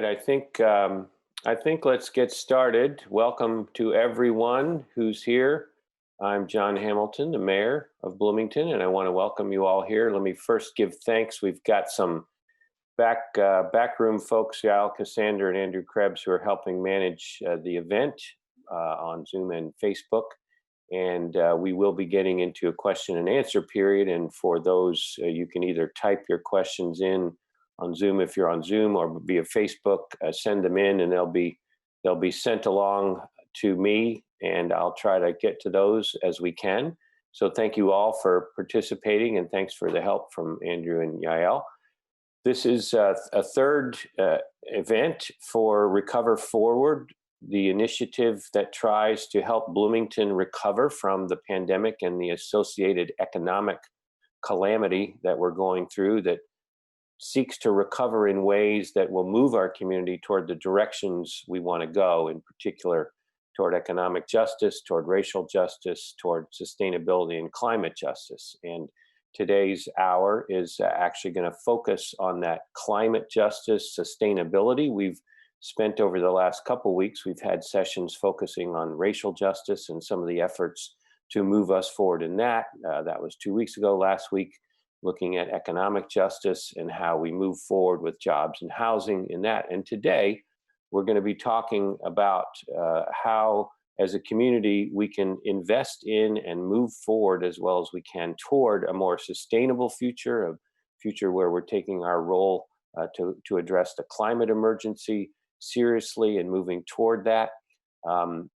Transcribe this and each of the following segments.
right, I think let's get started. Welcome to everyone who's here. I'm John Hamilton, the mayor of Bloomington, and I want to welcome you all here. Let me first give thanks. We've got some backroom folks, Yael Cassander and Andrew Krebs, who are helping manage the event on Zoom and Facebook. And we will be getting into a question and answer period. And for those, you can either type your questions in on Zoom if you're on Zoom, or via Facebook. Send them in, and they'll be sent along to me, and I'll try to get to those as we can. So thank you all for participating, and thanks for the help from Andrew and Yael. This is a third event for Recover Forward, the initiative that tries to help Bloomington recover from the pandemic and the associated economic calamity that we're going through, that seeks to recover in ways that will move our community toward the directions we want to go, in particular toward economic justice, toward racial justice, toward sustainability and climate justice. And today's hour is actually going to focus on that climate justice, sustainability. We've spent over the last couple of weeks, we've had sessions focusing on racial justice and some of the efforts to move us forward in that. That was 2 weeks ago. Last week, looking at economic justice and how we move forward with jobs and housing in that. And today, we're going to be talking about how, as a community, we can invest in and move forward as well as we can toward a more sustainable future, a future where we're taking our role to address the climate emergency seriously and moving toward that.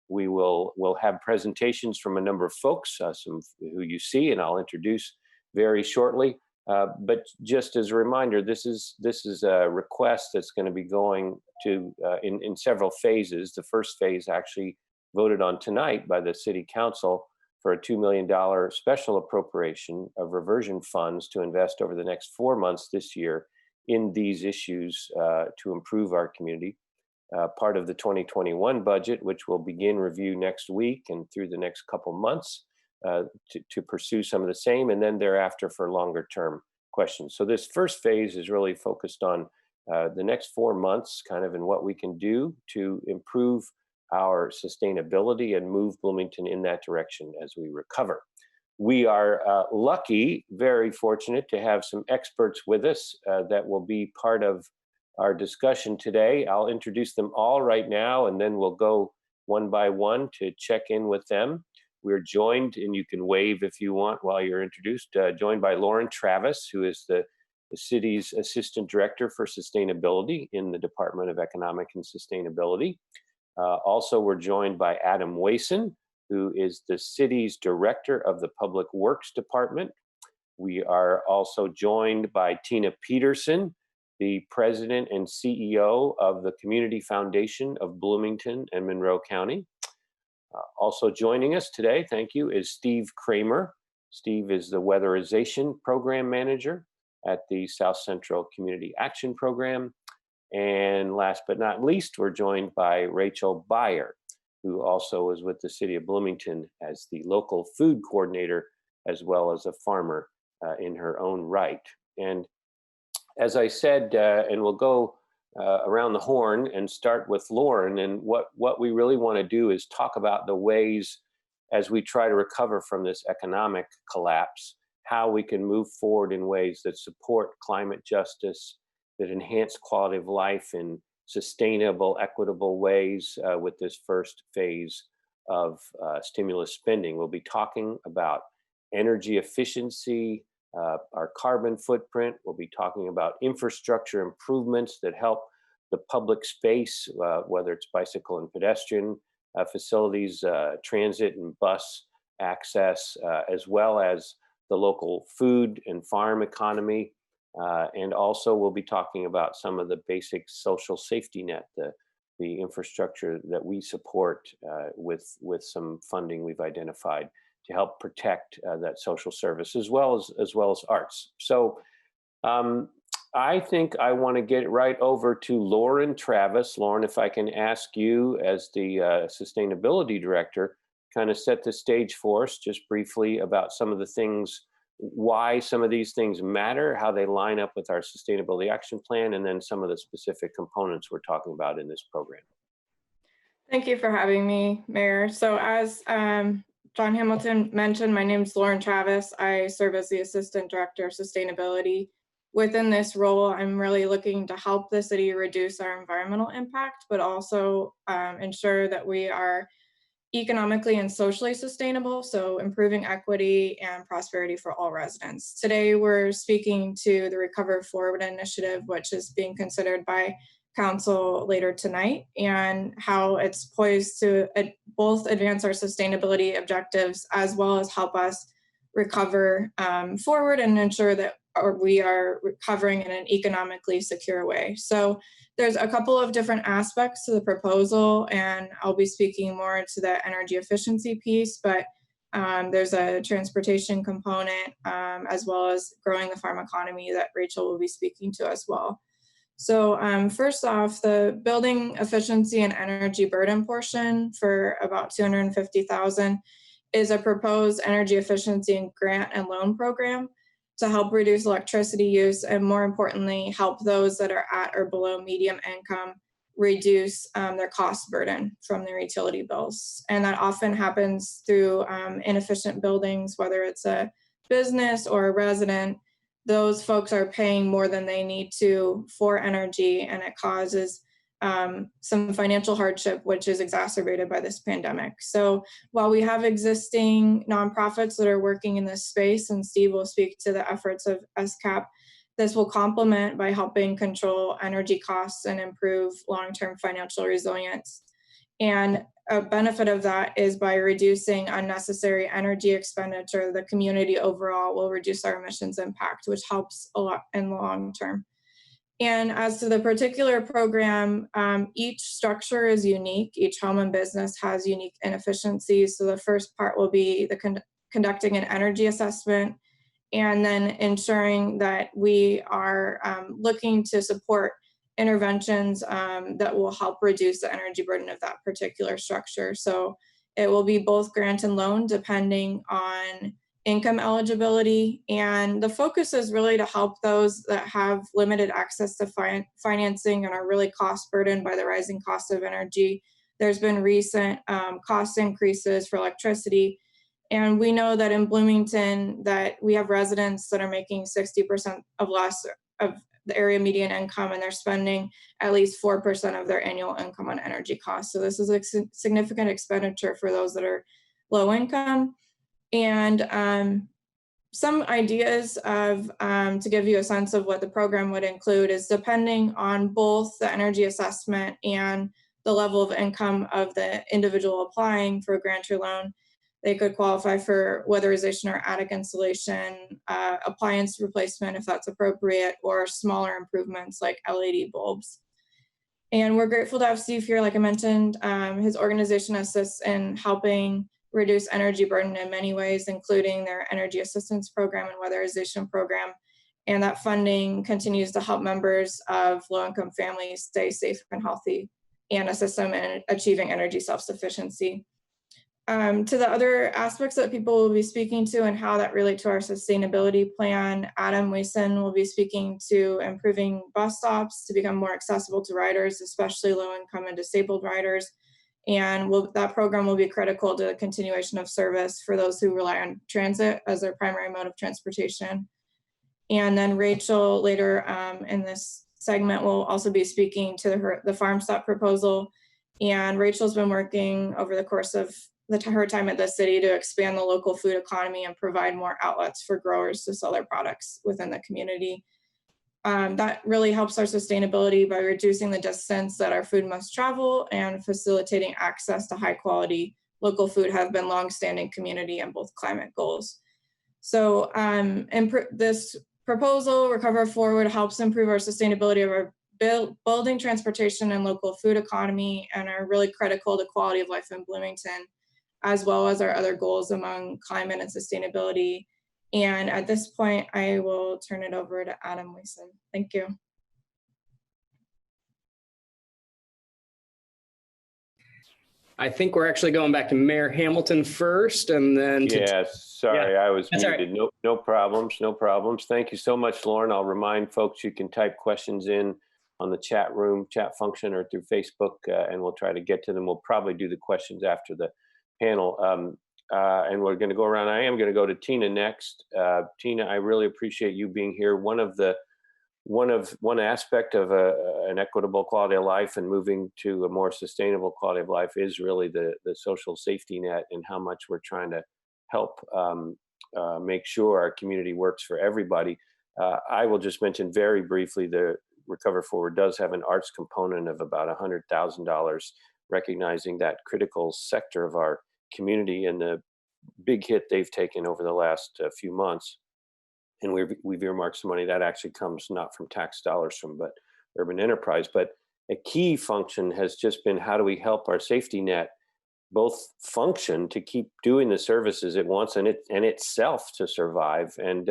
We'll have presentations from a number of folks, some who you see, and I'll introduce very shortly. But just as a reminder, this is a request that's going to be going to in several phases. The first phase actually voted on tonight by the City Council for a $2 million special appropriation of reversion funds to invest over the next 4 months this year in these issues to improve our community. Part of the 2021 budget, which will begin review next week and through the next couple months, to pursue some of the same, and then thereafter for longer term questions. So this first phase is really focused on the next 4 months, kind of in what we can do to improve our sustainability and move Bloomington in that direction as we recover. We are lucky, very fortunate to have some experts with us that will be part of our discussion today. I'll introduce them all right now, and then we'll go one by one to check in with them. We're joined, and you can wave if you want while you're introduced, joined by Lauren Travis, who is the city's Assistant Director for Sustainability in the Department of Economic and Sustainability. Also, we're joined by Adam Wason, who is the city's Director of the Public Works Department. We are also joined by Tina Peterson, the President and CEO of the Community Foundation of Bloomington and Monroe County. Also joining us today, thank you, is Steve Kramer. Steve is the Weatherization Program Manager at the South Central Community Action Program. And last but not least, we're joined by Rachel Beyer, who also is with the City of Bloomington as the local food coordinator, as well as a farmer in her own right. And as I said, and we'll go around the horn and start with Lauren. And what we really want to do is talk about the ways, as we try to recover from this economic collapse, how we can move forward in ways that support climate justice, that enhance quality of life in sustainable, equitable ways with this first phase of stimulus spending. We'll be talking about energy efficiency, our carbon footprint. We'll be talking about infrastructure improvements that help the public space, whether it's bicycle and pedestrian facilities, transit and bus access, as well as the local food and farm economy. And also we'll be talking about some of the basic social safety net, the infrastructure that we support with some funding we've identified to help protect that social service as well as arts. So I think I want to get right over to Lauren Travis. Lauren, if I can ask you as the sustainability director, kind of set the stage for us just briefly about some of the things why some of these things matter, how they line up with our sustainability action plan, and then some of the specific components we're talking about in this program. Thank you for having me, Mayor. So as John Hamilton mentioned, my name is Lauren Travis. I serve as the Assistant Director of Sustainability. Within this role, I'm really looking to help the city reduce our environmental impact, but also ensure that we are economically and socially sustainable, so improving equity and prosperity for all residents. Today, we're speaking to the Recover Forward initiative, which is being considered by Council later tonight, and how it's poised to both advance our sustainability objectives as well as help us recover forward and ensure that we are recovering in an economically secure way. So there's a couple of different aspects to the proposal, and I'll be speaking more to the energy efficiency piece, but there's a transportation component as well as growing the farm economy that Rachel will be speaking to as well. So first off, the building efficiency and energy burden portion for about $250,000 is a proposed energy efficiency and grant and loan program to help reduce electricity use and, more importantly, help those that are at or below medium income reduce their cost burden from their utility bills. And that often happens through inefficient buildings, whether it's a business or a resident. Those folks are paying more than they need to for energy, and it causes some financial hardship, which is exacerbated by this pandemic. So while we have existing nonprofits that are working in this space, and Steve will speak to the efforts of SCAP, this will complement by helping control energy costs and improve long-term financial resilience. And a benefit of that is by reducing unnecessary energy expenditure, the community overall will reduce our emissions impact, which helps a lot in the long term. And as to the particular program, each structure is unique. Each home and business has unique inefficiencies. So the first part will be the conducting an energy assessment, and then ensuring that we are looking to support interventions that will help reduce the energy burden of that particular structure. So it will be both grant and loan depending on income eligibility. And the focus is really to help those that have limited access to financing and are really cost burdened by the rising cost of energy. There's been recent cost increases for electricity. And we know that in Bloomington that we have residents that are making 60% of less of the area median income, and they're spending at least 4% of their annual income on energy costs. So this is a significant expenditure for those that are low income. And some ideas of to give you a sense of what the program would include is, depending on both the energy assessment and the level of income of the individual applying for a grant or loan, they could qualify for weatherization or attic insulation, appliance replacement if that's appropriate, or smaller improvements like LED bulbs. And we're grateful to have Steve here. Like I mentioned, his organization assists in helping reduce energy burden in many ways, including their energy assistance program and weatherization program. And that funding continues to help members of low-income families stay safe and healthy, and assist them in achieving energy self-sufficiency. To the other aspects that people will be speaking to and how that relate to our sustainability plan, Adam Wason will be speaking to improving bus stops to become more accessible to riders, especially low-income and disabled riders. And that program will be critical to the continuation of service for those who rely on transit as their primary mode of transportation. And then Rachel later in this segment will also be speaking to the farm stop proposal. And Rachel's been working over the course of her time at the city to expand the local food economy and provide more outlets for growers to sell their products within the community. That really helps our sustainability by reducing the distance that our food must travel and facilitating access to high quality local food have been longstanding community and both climate goals. So this proposal, Recover Forward, helps improve our sustainability of our building, transportation, and local food economy, and are really critical to quality of life in Bloomington, as well as our other goals among climate and sustainability. And at this point, I will turn it over to Adam Wason. Thank you. I think we're actually going back to Mayor Hamilton first, and then to Yes, sorry, yeah, I was that's all right. muted. No, no problems, no problems. Thank you so much, Lauren. I'll remind folks you can type questions in on the chat room, chat function, or through Facebook, and we'll try to get to them. We'll probably do the questions after the panel. And we're going to go around. I am going to go to Tina next. Tina, I really appreciate you being here. One aspect of an equitable quality of life and moving to a more sustainable quality of life is really the social safety net, and how much we're trying to help make sure our community works for everybody. I will just mention very briefly, the Recover Forward does have an arts component of about $100,000, recognizing that critical sector of our community and the big hit they've taken over the last few months. And we've earmarked some money that actually comes not from tax dollars but urban enterprise. But a key function has just been, how do we help our safety net both function to keep doing the services it wants and itself to survive. And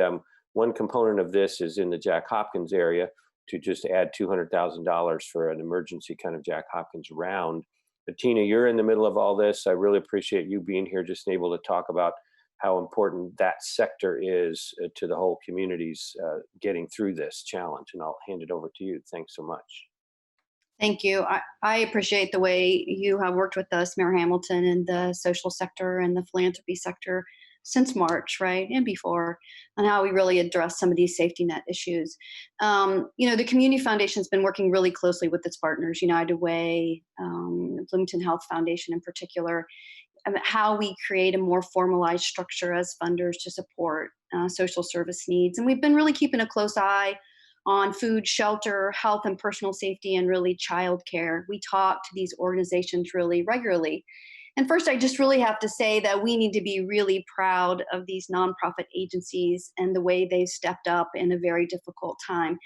one component of this is in the Jack Hopkins area, to just add $200,000 for an emergency kind of Jack Hopkins round. But Tina, you're in the middle of all this. I really appreciate you being here, just able to talk about how important that sector is to the whole community's getting through this challenge. And I'll hand it over to you. Thanks so much. Thank you. I appreciate the way you have worked with us, Mayor Hamilton, in the social sector and the philanthropy sector since March, right, and before, on how we really address some of these safety net issues. The Community Foundation has been working really closely with its partners, United Way, Bloomington Health Foundation in particular, how we create a more formalized structure as funders to support social service needs. And we've been really keeping a close eye on food, shelter, health and personal safety, and really childcare. We talk to these organizations really regularly. And first, I just really have to say that we need to be really proud of these nonprofit agencies and the way they've stepped up in a very difficult time.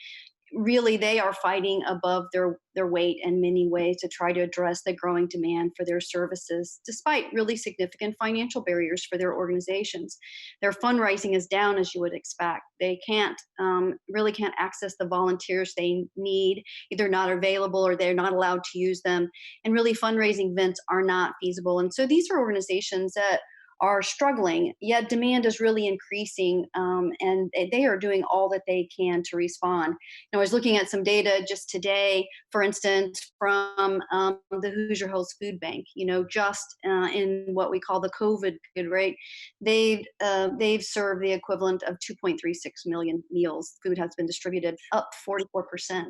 Really, they are fighting above their weight in many ways to try to address the growing demand for their services, despite really significant financial barriers for their organizations. Their fundraising is down, as you would expect. They really can't access the volunteers they need, either not available or they're not allowed to use them. And really, fundraising events are not feasible. And so these are organizations that are struggling, yet demand is really increasing, and they are doing all that they can to respond. I was looking at some data just today, for instance, from the Hoosier Hills Food Bank. Just in what we call the COVID period, right? They've served the equivalent of 2.36 million meals. Food has been distributed, up 44%.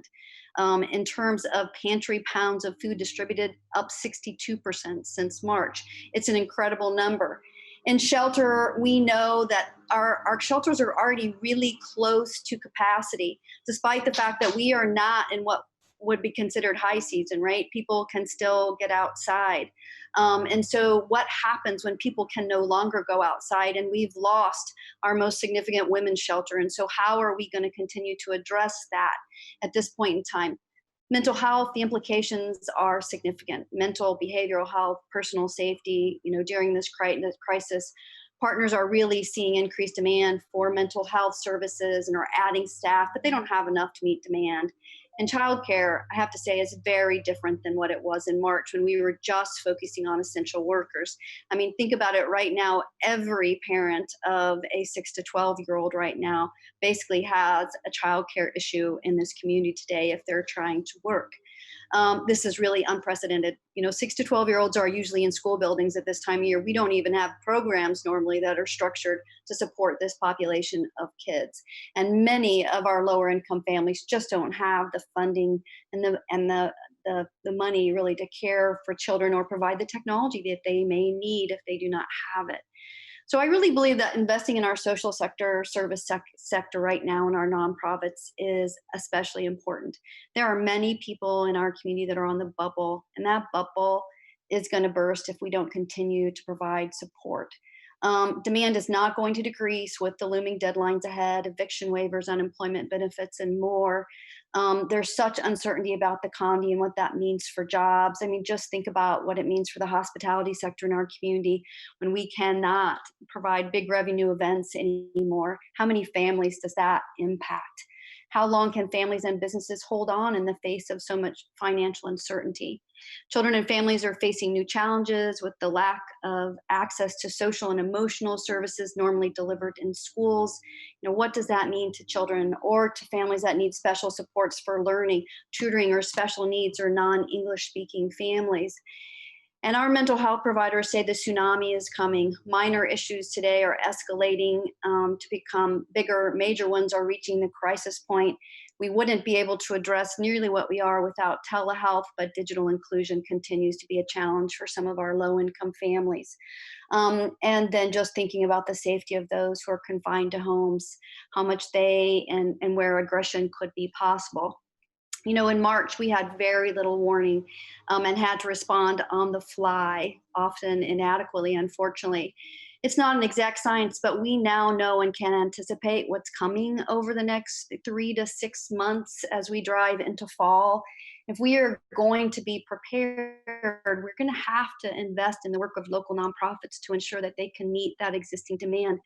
In terms of pantry pounds of food distributed, up 62% since March. It's an incredible number. In shelter, we know that our shelters are already really close to capacity, despite the fact that we are not in what would be considered high season, right? People can still get outside. And so what happens when people can no longer go outside, and we've lost our most significant women's shelter? And so how are we going to continue to address that at this point in time? Mental health, the implications are significant. Mental, behavioral health, personal safety, during this crisis, partners are really seeing increased demand for mental health services and are adding staff, but they don't have enough to meet demand. And childcare, I have to say, is very different than what it was in March when we were just focusing on essential workers. I mean, think about it right now. Every parent of a 6 to 12-year-old right now basically has a childcare issue in this community today if they're trying to work. This is really unprecedented. 6 to 12-year-olds are usually in school buildings at this time of year. We don't even have programs normally that are structured to support this population of kids. And many of our lower income families just don't have the funding and the money really to care for children or provide the technology that they may need if they do not have it. So I really believe that investing in our social sector, service sector right now in our nonprofits is especially important. There are many people in our community that are on the bubble, and that bubble is going to burst if we don't continue to provide support. Demand is not going to decrease with the looming deadlines ahead, eviction waivers, unemployment benefits, and more. There's such uncertainty about the economy and what that means for jobs. I mean, just think about what it means for the hospitality sector in our community when we cannot provide big revenue events anymore. How many families does that impact? How long can families and businesses hold on in the face of so much financial uncertainty? Children and families are facing new challenges with the lack of access to social and emotional services normally delivered in schools. What does that mean to children or to families that need special supports for learning, tutoring, or special needs, or non-English speaking families? And our mental health providers say the tsunami is coming. Minor issues today are escalating to become bigger. Major ones are reaching the crisis point. We wouldn't be able to address nearly what we are without telehealth, but digital inclusion continues to be a challenge for some of our low-income families. And then just thinking about the safety of those who are confined to homes, how much they and where aggression could be possible. In March, we had very little warning and had to respond on the fly, often inadequately, unfortunately. It's not an exact science, but we now know and can anticipate what's coming over the next 3 to 6 months as we drive into fall. If we are going to be prepared, we're going to have to invest in the work of local nonprofits to ensure that they can meet that existing demand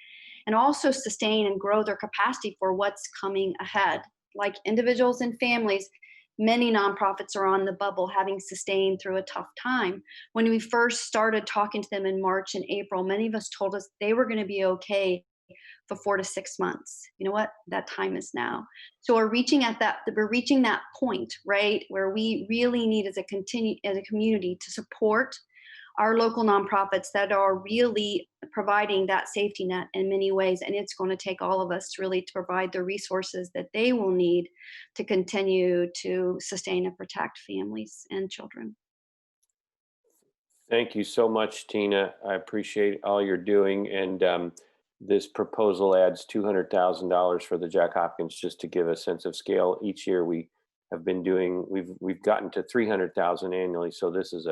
and also sustain and grow their capacity for what's coming ahead. Like individuals and families, many nonprofits are on the bubble, having sustained through a tough time. When we first started talking to them in March and April, many of us told us they were going to be okay for 4 to 6 months. You know what? That time is now. So we're reaching that point, right, where we really need as a community to support our local nonprofits that are really providing that safety net in many ways. And it's going to take all of us really to provide the resources that they will need to continue to sustain and protect families and children. Thank you so much, Tina. I appreciate all you're doing. And this proposal adds $200,000 for the Jack Hopkins, just to give a sense of scale. Each year we have been doing, we've gotten to 300,000 annually. So this is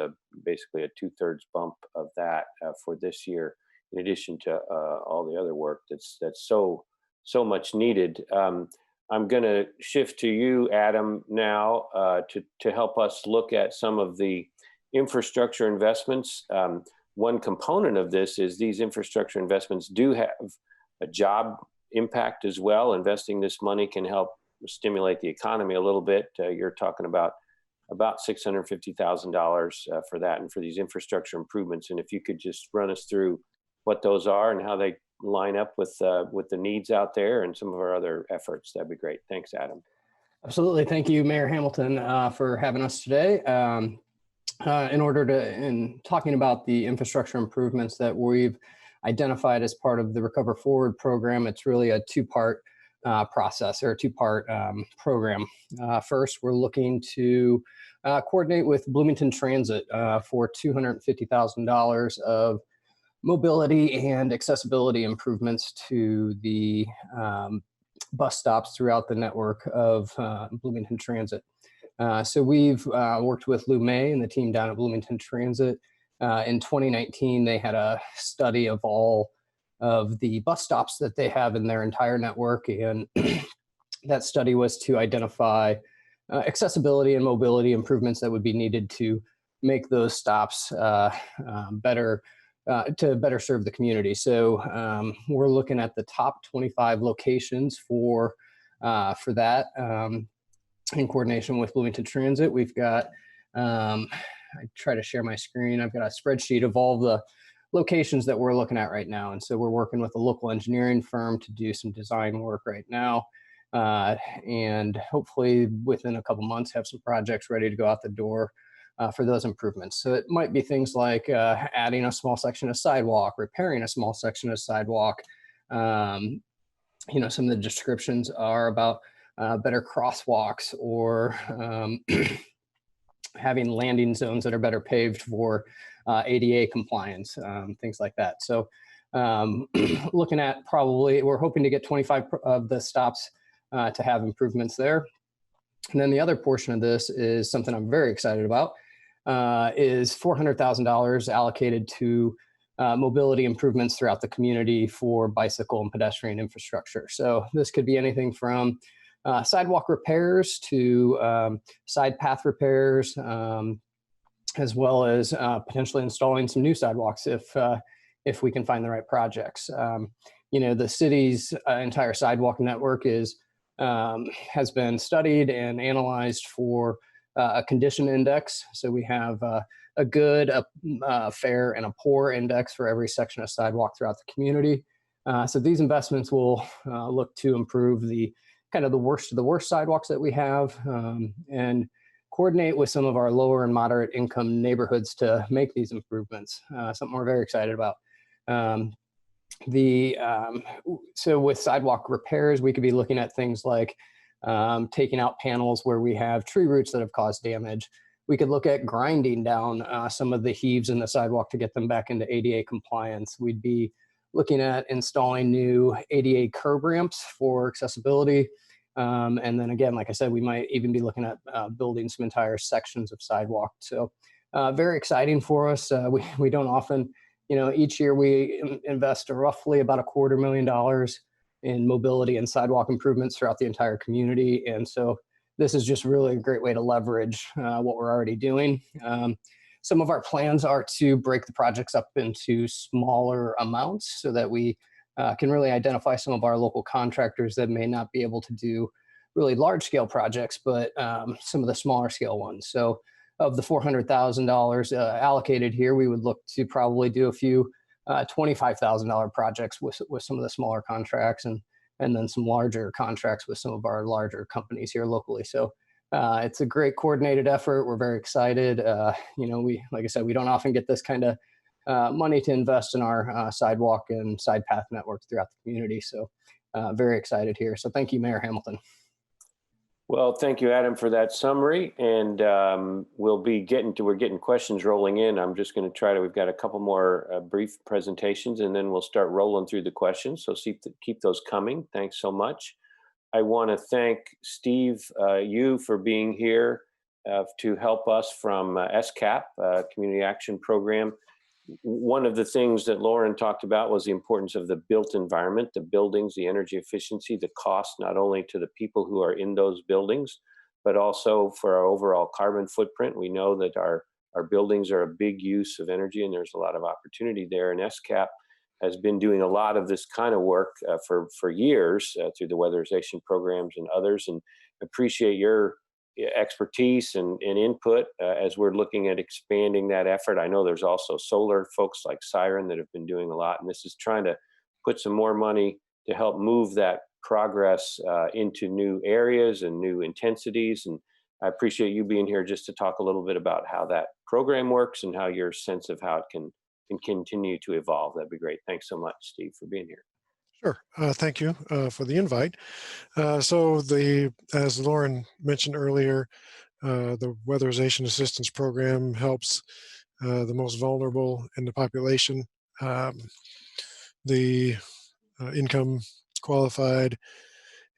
basically a 2/3 bump of that for this year, in addition to all the other work that's so much needed. I'm going to shift to you, Adam, now to help us look at some of the infrastructure investments. One component of this is these infrastructure investments do have a job impact as well. Investing this money can help stimulate the economy a little bit. You're talking about $650,000 for that and for these infrastructure improvements. And if you could just run us through what those are and how they line up with the needs out there and some of our other efforts, that'd be great. Thanks, Adam. Absolutely. Thank you, Mayor Hamilton, for having us today. In talking about the infrastructure improvements that we've identified as part of the Recover Forward program, it's really a two-part process, or a two-part program. First, we're looking to coordinate with Bloomington Transit for $250,000 of mobility and accessibility improvements to the bus stops throughout the network of Bloomington Transit. So we've worked with Lou May and the team down at Bloomington Transit. In 2019, they had a study of all of the bus stops that they have in their entire network. And that study was to identify accessibility and mobility improvements that would be needed to make those stops better, to better serve the community. So we're looking at the top 25 locations for that. In coordination with Bloomington Transit, we've got, I try to share my screen. I've got a spreadsheet of all the locations that we're looking at right now. And so we're working with a local engineering firm to do some design work right now. And hopefully within a couple months have some projects ready to go out the door for those improvements. So it might be things like adding a small section of sidewalk, repairing a small section of sidewalk. Some of the descriptions are about better crosswalks, or having landing zones that are better paved for ADA compliance, things like that. So looking at we're hoping to get 25 of the stops to have improvements there. And then the other portion of this is something I'm very excited about, is $400,000 allocated to mobility improvements throughout the community for bicycle and pedestrian infrastructure. So this could be anything from sidewalk repairs to side path repairs, as well as potentially installing some new sidewalks if we can find the right projects. The city's entire sidewalk network is has been studied and analyzed for a condition index. So we have a good, a fair, and a poor index for every section of sidewalk throughout the community. So these investments will look to improve the kind of the worst of the worst sidewalks that we have, and coordinate with some of our lower and moderate income neighborhoods to make these improvements. Something we're very excited about. So with sidewalk repairs, we could be looking at things like taking out panels where we have tree roots that have caused damage. We could look at grinding down some of the heaves in the sidewalk to get them back into ADA compliance. We'd be looking at installing new ADA curb ramps for accessibility. And then again, like I said, we might even be looking at building some entire sections of sidewalk. So very exciting for us. We don't often, each year we invest roughly about $250,000 in mobility and sidewalk improvements throughout the entire community. And so this is just really a great way to leverage what we're already doing. Some of our plans are to break the projects up into smaller amounts so that we can really identify some of our local contractors that may not be able to do really large scale projects, but some of the smaller scale ones. So of the $400,000 allocated here, we would look to probably do a few $25,000 projects with some of the smaller contracts, and then some larger contracts with some of our larger companies here locally. So it's a great coordinated effort. We're very excited. Like I said, we don't often get this kind of money to invest in our sidewalk and side path network throughout the community. So very excited here. So thank you, Mayor Hamilton. Well, thank you, Adam, for that summary. And we're getting questions rolling in. I'm just going to we've got a couple more brief presentations, and then we'll start rolling through the questions. So keep those coming. Thanks so much. I want to thank Steve, you for being here to help us from SCAP, Community Action Program. One of the things that Lauren talked about was the importance of the built environment, the buildings, the energy efficiency, the cost, not only to the people who are in those buildings, but also for our overall carbon footprint. We know that our buildings are a big use of energy, and there's a lot of opportunity there. And SCAP has been doing a lot of this kind of work for years through the weatherization programs and others, and appreciate your expertise and input as we're looking at expanding that effort. I know there's also solar folks like Siren that have been doing a lot, and this is trying to put some more money to help move that progress into new areas and new intensities. And I appreciate you being here just to talk a little bit about how that program works and how your sense of how it can continue to evolve. That'd be great. Thanks so much, Steve, for being here. Sure. Thank you for the invite. As Lauren mentioned earlier, the Weatherization Assistance Program helps the most vulnerable in the population, the income qualified,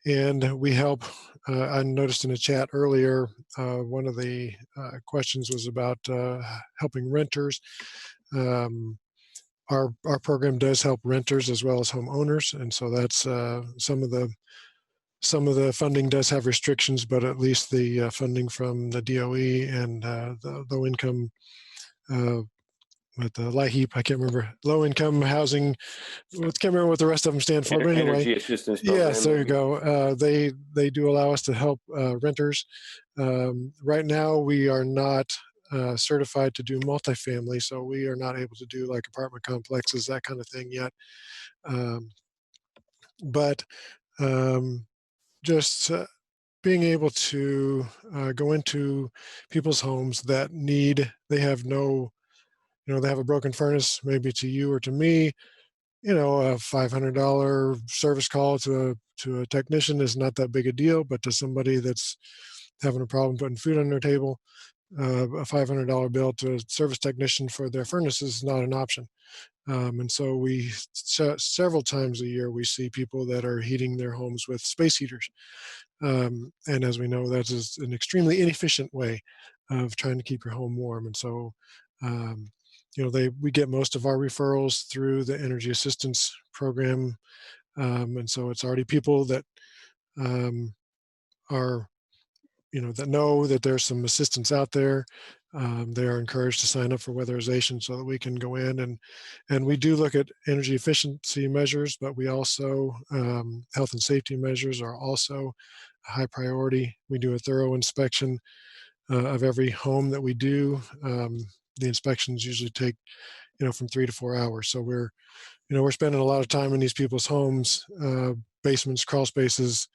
and we help. I noticed in the chat earlier, one of the questions was about helping renters. Our program does help renters as well as homeowners, and so that's some of the funding does have restrictions, but at least the funding from the DOE and the low income with the LIHEAP, I can't remember, low income housing. I can't remember what the rest of them stand for. But anyway, Energy Assistance Program. Yes, there you go. They do allow us to help renters. Right now, we are not certified to do multifamily, so we are not able to do like apartment complexes, that kind of thing yet. But just being able to go into people's homes that they have a broken furnace, maybe to you or to me, a $500 service call to a technician is not that big a deal, but to somebody that's having a problem putting food on their table, a $500 bill to a service technician for their furnace is not an option. And so several times a year, we see people that are heating their homes with space heaters. And as we know, that is an extremely inefficient way of trying to keep your home warm. And so, we get most of our referrals through the Energy Assistance Program. And so it's already people that are that know that there's some assistance out there. they are encouraged to sign up for weatherization so that we can go in and we do look at energy efficiency measures, but we also, health and safety measures are also a high priority. We do a thorough inspection of every home that we do. The inspections usually take, from 3 to 4 hours. So we're spending a lot of time in these people's homes, basements, crawl spaces,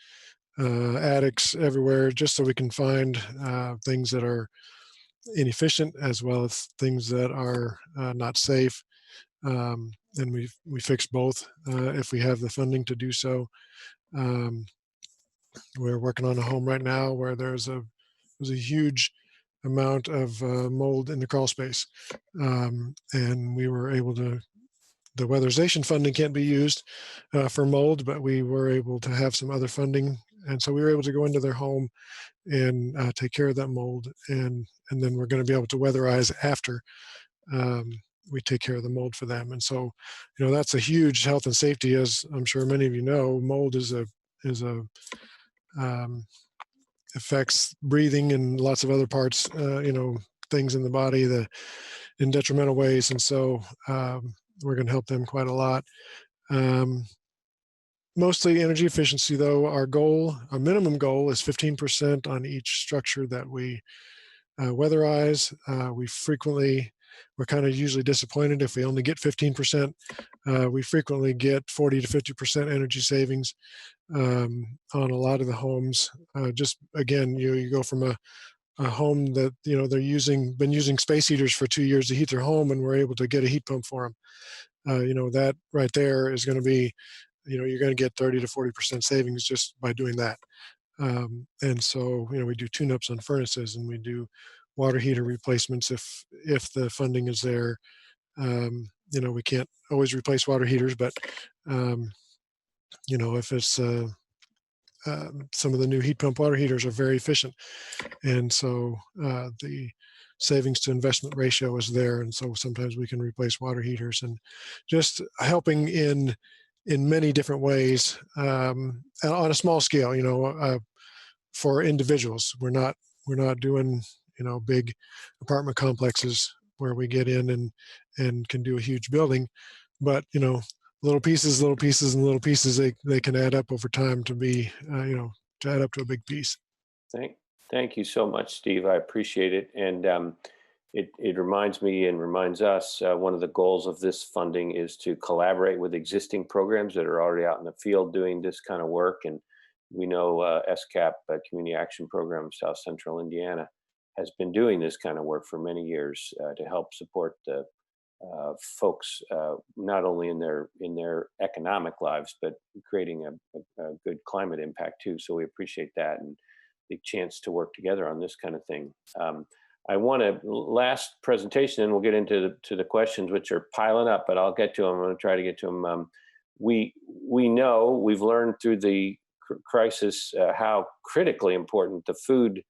attics, everywhere, just so we can find things that are inefficient as well as things that are not safe. And we fix both if we have the funding to do so. Um, we're working on a home right now where there's a huge amount of mold in the crawl space, and we were able to. The weatherization funding can't be used for mold, but we were able to have some other funding, and so we were able to go into their home and take care of that mold, and then we're going to be able to weatherize after we take care of the mold for them. And so, that's a huge health and safety, as I'm sure many of you know. Mold is a um, affects breathing and lots of other parts, things in the body in detrimental ways, and so we're going to help them quite a lot. Um, Mostly energy efficiency, though. Our minimum goal is 15% on each structure that we weatherize. We're kind of usually disappointed if we only get 15%. We frequently get 40 to 50% energy savings on a lot of the homes. Just again, you go from a home that they're been using space heaters for 2 years to heat their home, and we're able to get a heat pump for them. That right there is going to be, you're going to get 30 to 40% savings just by doing that. And so, we do tune-ups on furnaces, and we do water heater replacements if the funding is there. We can't always replace water heaters, but if it's some of the new heat pump water heaters are very efficient, and so the savings to investment ratio is there, and so sometimes we can replace water heaters, and just helping in many different ways on a small scale. For individuals, we're not doing big apartment complexes where we get in and can do a huge building, but little pieces, and little pieces, they can add up over time to be, to add up to a big piece. Thank you so much, Steve. I appreciate it. And it reminds me and reminds us, one of the goals of this funding is to collaborate with existing programs that are already out in the field doing this kind of work. And we know SCAP, Community Action Program, South Central Indiana, has been doing this kind of work for many years to help support the folks, not only in their economic lives, but creating a good climate impact too. So we appreciate that and the chance to work together on this kind of thing. I want to last presentation, and we'll get into the questions, which are piling up, but I'll get to them. I'm going to try to get to them. We know, we've learned through the crisis how critically important the food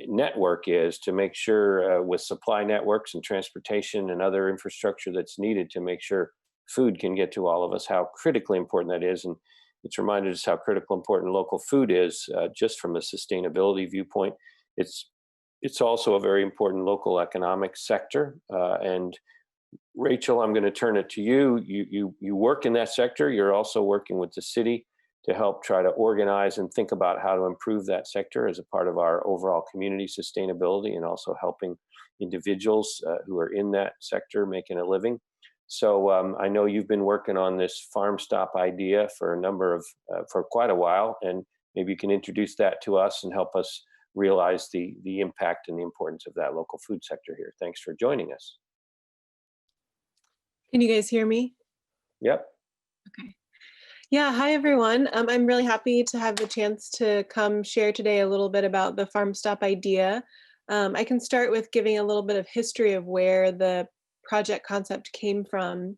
network is, to make sure with supply networks and transportation and other infrastructure that's needed to make sure food can get to all of us, how critically important that is. And it's reminded us how critical important local food is, just from a sustainability viewpoint. It's also a very important local economic sector. And Rachel, I'm going to turn it to you. You work in that sector. You're also working with the city to help try to organize and think about how to improve that sector as a part of our overall community sustainability, and also helping individuals who are in that sector making a living. So I know you've been working on this farm stop idea for for quite a while, and maybe you can introduce that to us and help us realize the impact and the importance of that local food sector here. Thanks for joining us. Can you guys hear me? Yep. Okay. Yeah, hi everyone. I'm really happy to have the chance to come share today a little bit about the Farm Stop idea. I can start with giving a little bit of history of where the project concept came from.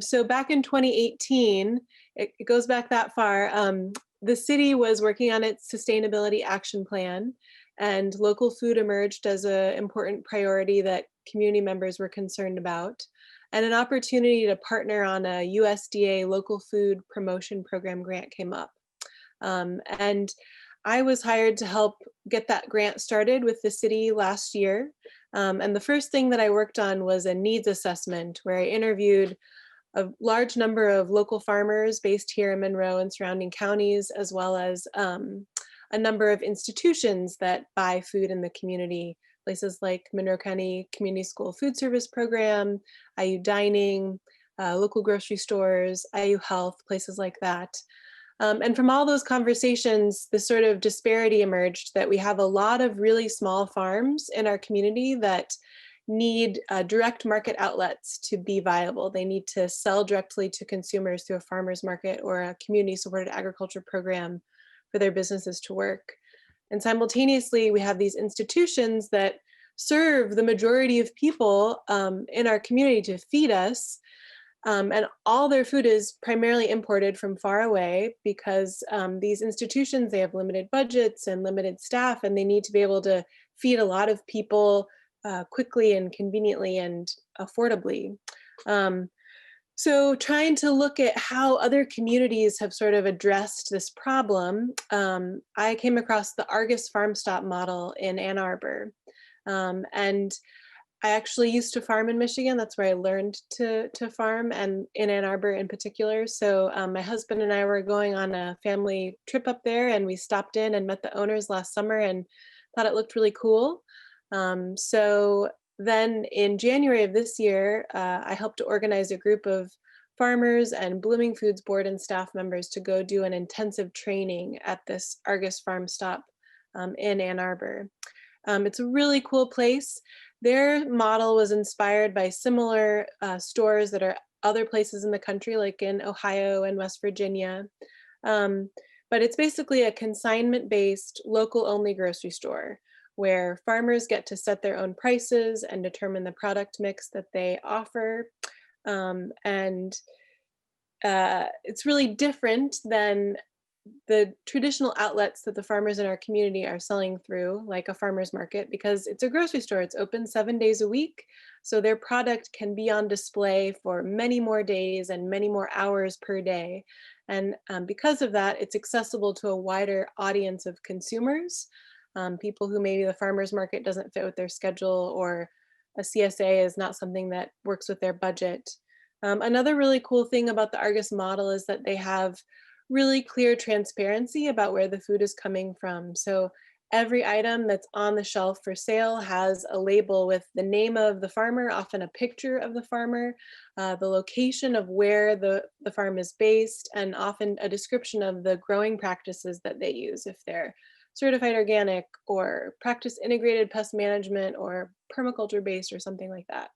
So back in 2018, it goes back that far, the city was working on its sustainability action plan, and local food emerged as an important priority that community members were concerned about, and an opportunity to partner on a USDA local food promotion program grant came up. And I was hired to help get that grant started with the city last year. And the first thing that I worked on was a needs assessment where I interviewed a large number of local farmers based here in Monroe and surrounding counties, as well as a number of institutions that buy food in the community, places like Monroe County Community School Food Service Program, IU Dining, local grocery stores, IU Health, places like that. And from all those conversations, this sort of disparity emerged that we have a lot of really small farms in our community that need direct market outlets to be viable. They need to sell directly to consumers through a farmer's market or a community supported agriculture program for their businesses to work. And simultaneously, we have these institutions that serve the majority of people in our community to feed us. And all their food is primarily imported from far away because these institutions, they have limited budgets and limited staff, and they need to be able to feed a lot of people quickly and conveniently and affordably. So trying to look at how other communities have sort of addressed this problem, I came across the Argus Farm Stop model in Ann Arbor. And I actually used to farm in Michigan. That's where I learned to farm, and in Ann Arbor in particular. So my husband and I were going on a family trip up there, and we stopped in and met the owners last summer and thought it looked really cool. So then in January of this year, I helped to organize a group of farmers and Blooming Foods board and staff members to go do an intensive training at this Argus Farm Stop in Ann Arbor. It's a really cool place. Their model was inspired by similar stores that are other places in the country, like in Ohio and West Virginia. But it's basically a consignment-based, local-only grocery store where farmers get to set their own prices and determine the product mix that they offer. It's really different than the traditional outlets that the farmers in our community are selling through, like a farmer's market, because it's a grocery store. It's open 7 days a week. So their product can be on display for many more days and many more hours per day. And because of that, it's accessible to a wider audience of consumers, people who maybe the farmer's market doesn't fit with their schedule, or a CSA is not something that works with their budget. Another really cool thing about the Argus model is that they have really clear transparency about where the food is coming from. So every item that's on the shelf for sale has a label with the name of the farmer, often a picture of the farmer, the location of where the farm is based, and often a description of the growing practices that they use, if they're certified organic or practice integrated pest management or permaculture based or something like that.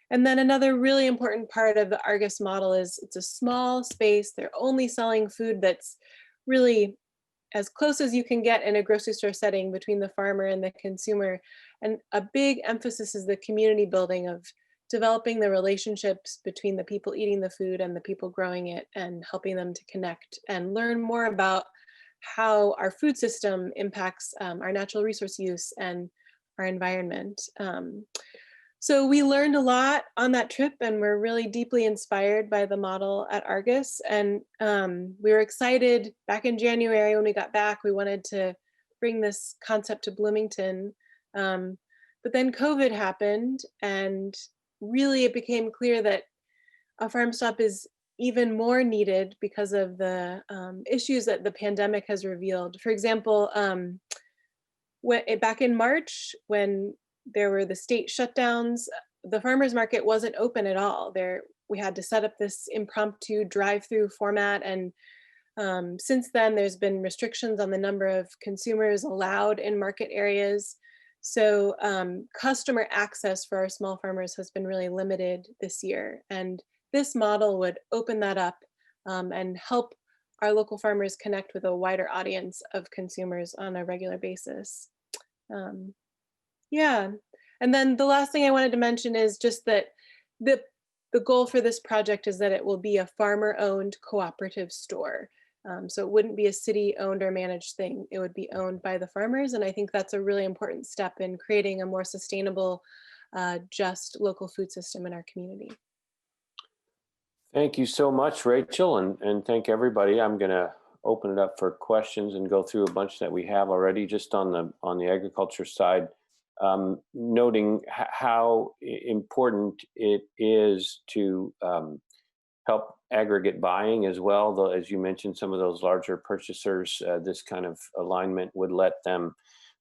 And then another really important part of the Argus model is it's a small space. They're only selling food that's really as close as you can get in a grocery store setting between the farmer and the consumer. And a big emphasis is the community building of developing the relationships between the people eating the food and the people growing it, and helping them to connect and learn more about how our food system impacts our natural resource use and our environment. So we learned a lot on that trip, and we're really deeply inspired by the model at Argus. And we were excited back in January when we got back. We wanted to bring this concept to Bloomington. But then COVID happened, and really it became clear that a farm stop is even more needed because of the issues that the pandemic has revealed. For example, back in March, when there were the state shutdowns, the farmers market wasn't open at all. We had to set up this impromptu drive-through format, and since then there's been restrictions on the number of consumers allowed in market areas. So customer access for our small farmers has been really limited this year, and this model would open that up and help our local farmers connect with a wider audience of consumers on a regular basis. Yeah, and then the last thing I wanted to mention is just that the goal for this project is that it will be a farmer-owned cooperative store. So it wouldn't be a city-owned or managed thing. It would be owned by the farmers, and I think that's a really important step in creating a more sustainable, just local food system in our community. Thank you so much, Rachel, and thank everybody. I'm going to open it up for questions and go through a bunch that we have already just on the agriculture side, noting how important it is to help aggregate buying as well. Though, as you mentioned, some of those larger purchasers, this kind of alignment would let them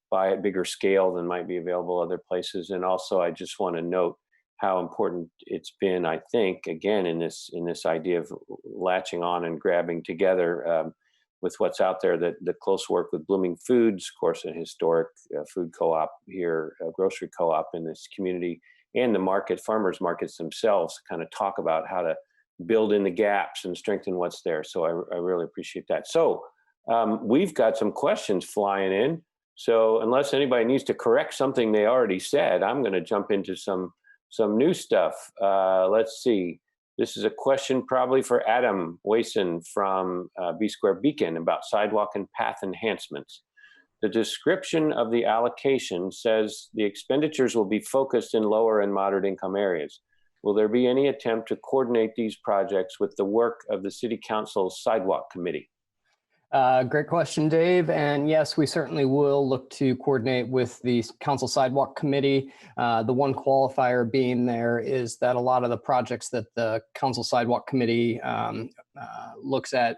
buy at bigger scale than might be available other places. And also, I just want to note how important it's been, I think, again, in this idea of latching on and grabbing together with what's out there, that the close work with Blooming Foods, of course, a historic food co-op here, a grocery co-op in this community, and the farmers markets themselves kind of talk about how to build in the gaps and strengthen what's there. So I really appreciate that. So we've got some questions flying in. So unless anybody needs to correct something they already said, I'm going to jump into some new stuff. Let's see. This is a question probably for Adam Wason from B Square Beacon about sidewalk and path enhancements. The description of the allocation says the expenditures will be focused in lower and moderate income areas. Will there be any attempt to coordinate these projects with the work of the City Council's Sidewalk Committee? Great question, Dave. And yes, we certainly will look to coordinate with the Council Sidewalk Committee. The one qualifier being there is that a lot of the projects that the Council Sidewalk Committee looks at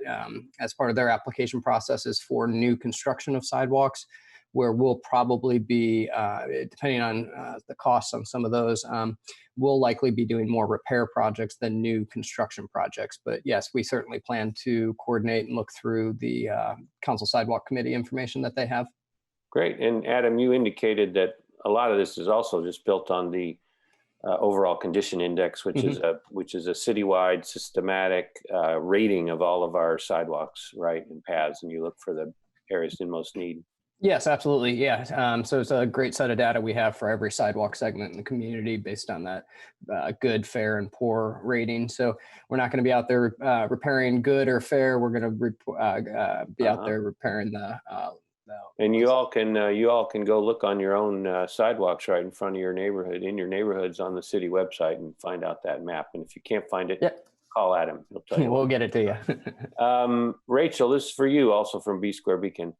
as part of their application process is for new construction of sidewalks, where we'll probably be, depending on the costs on some of those, we'll likely be doing more repair projects than new construction projects. But yes, we certainly plan to coordinate and look through the Council Sidewalk Committee information that they have. Great. And Adam, you indicated that a lot of this is also just built on the overall condition index, which is a citywide systematic rating of all of our sidewalks, right, and paths, and you look for the areas in most need. Yes, absolutely. Yeah. So it's a great set of data we have for every sidewalk segment in the community based on that good, fair, and poor rating. So we're not going to be out there repairing good or fair. We're going to be out there repairing the. And you all can go look on your own sidewalks right in front of your neighborhood, in your neighborhoods on the city website, and find out that map. And if you can't find it, call Adam. He'll tell you. We'll get it to you. Rachel, this is for you, also from B Square Beacon.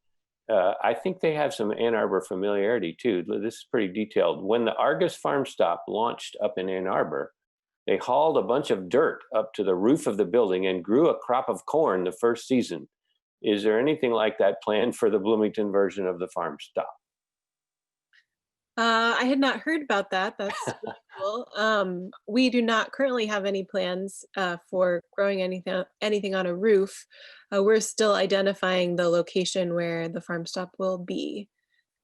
I think they have some Ann Arbor familiarity too. This is pretty detailed. When the Argus Farm Stop launched up in Ann Arbor, they hauled a bunch of dirt up to the roof of the building and grew a crop of corn the first season. Is there anything like that planned for the Bloomington version of the Farm Stop? I had not heard about that. That's cool. We do not currently have any plans for growing anything on a roof. We're still identifying the location where the farm stop will be.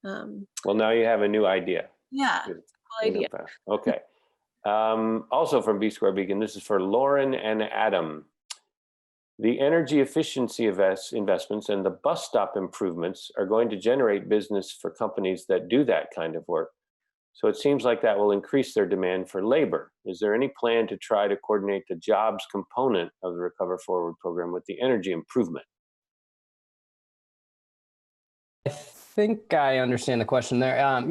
Well, now you have a new idea. Yeah, Good. cool idea. Okay. Also from B Square Beacon, this is for Lauren and Adam. The energy efficiency investments and the bus stop improvements are going to generate business for companies that do that kind of work. So it seems like that will increase their demand for labor. Is there any plan to try to coordinate the jobs component of the Recover Forward program with the energy improvement? I think I understand the question there.